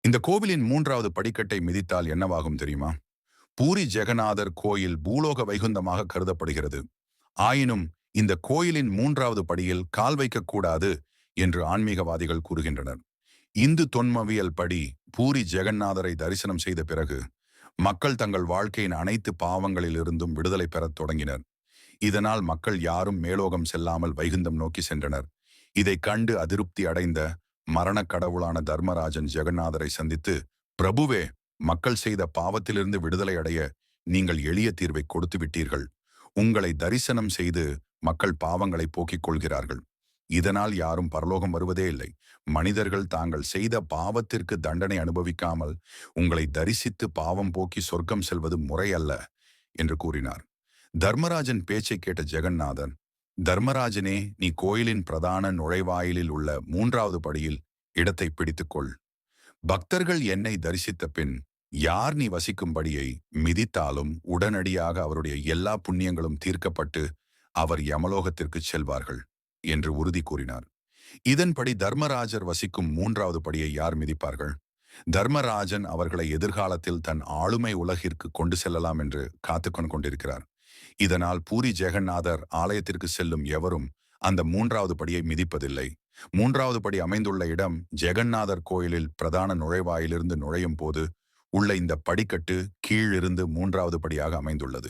இந்த கோவிலின் மூன்றாவது படிக்கட்டை மிதித்தால் என்னவாகும் தெரியுமா? பூரி ஜெகநாதர் கோயில் பூலோக வைகுந்தமாக கருதப்படுகிறது. ஆயினும் இந்த கோயிலின் மூன்றாவது படியில் கால் வைக்கக்கூடாது என்று ஆன்மீகவாதிகள் கூறுகின்றனர். இந்து தொன்மவியல் படி பூரி ஜெகநாதரை தரிசனம் செய்த பிறகு மக்கள் தங்கள் வாழ்க்கையின் அனைத்து பாவங்களிலிருந்தும் விடுதலை பெறத் தொடங்கினர். இதனால் மக்கள் யாரும் மேலோகம் செல்லாமல் வைகுந்தம் நோக்கி சென்றனர். இதைக் கண்டு அதிருப்தி அடைந்த மரணக் கடவுளான தர்மராஜன் ஜெகநாதரை சந்தித்து, பிரபுவே, மக்கள் செய்த பாவத்திலிருந்து விடுதலை அடைய நீங்கள் எளிய தீர்வை கொடுத்து விட்டீர்கள். உங்களை தரிசனம் செய்து மக்கள் பாவங்களை போக்கிக் கொள்கிறார்கள். இதனால் யாரும் பரலோகம் வருவதே இல்லை. மனிதர்கள் தாங்கள் செய்த பாவத்திற்கு தண்டனை அனுபவிக்காமல் உங்களை தரிசித்து பாவம் போக்கி சொர்க்கம் செல்வது முறையல்ல என்று கூறினார். தர்மராஜன் பேச்சை கேட்ட ஜெகநாதன், தர்மராஜனே, நீ கோயிலின் பிரதான நுழைவாயிலில் உள்ள மூன்றாவது படியில் இடத்தை பிடித்துக்கொள். பக்தர்கள் என்னை தரிசித்த பின் யார் நீ வசிக்கும்படியை மிதித்தாலும் உடனடியாக அவருடைய எல்லா புண்ணியங்களும் தீர்க்கப்பட்டு அவர் யமலோகத்திற்கு செல்வார்கள் என்று உறுதி கூறினார். இதன்படி தர்மராஜர் வசிக்கும் மூன்றாவது படியை யார் மிதிப்பார்கள்? தர்மராஜன் அவர்களை எதிர்காலத்தில் தன் ஆளுமை உலகிற்கு கொண்டு செல்லலாம் என்று காத்துக்கொண்டு கொண்டிருக்கிறார். இதனால் பூரி ஜெகநாதர் ஆலயத்திற்கு செல்லும் எவரும் அந்த மூன்றாவது படியை மிதிப்பதில்லை. மூன்றாவது படி அமைந்துள்ள இடம் ஜெகநாதர் கோயிலில் பிரதான நுழைவாயிலிருந்து நுழையும் போது உள்ள இந்த படிக்கட்டு கீழிருந்து மூன்றாவது படியாக அமைந்துள்ளது.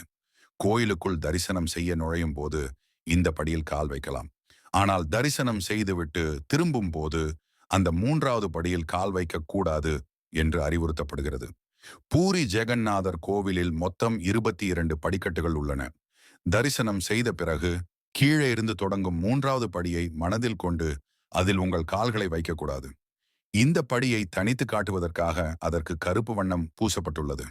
கோயிலுக்குள் தரிசனம் செய்ய நுழையும் போது இந்த படியில் கால் வைக்கலாம். ஆனால் தரிசனம் செய்துவிட்டு திரும்பும் போது அந்த மூன்றாவது படியில் கால் வைக்கக்கூடாது என்று அறிவுறுத்தப்படுகிறது. பூரி ஜெகநாதர் கோவிலில் மொத்தம் 22 படிக்கட்டுகள் உள்ளன. தரிசனம் செய்த பிறகு கீழே இருந்து தொடங்கும் மூன்றாவது படியை மனதில் கொண்டு அதில் உங்கள் கால்களை வைக்கக்கூடாது. இந்த படியை தனித்து காட்டுவதற்காக அதற்கு கருப்பு வண்ணம் பூசப்பட்டுள்ளது.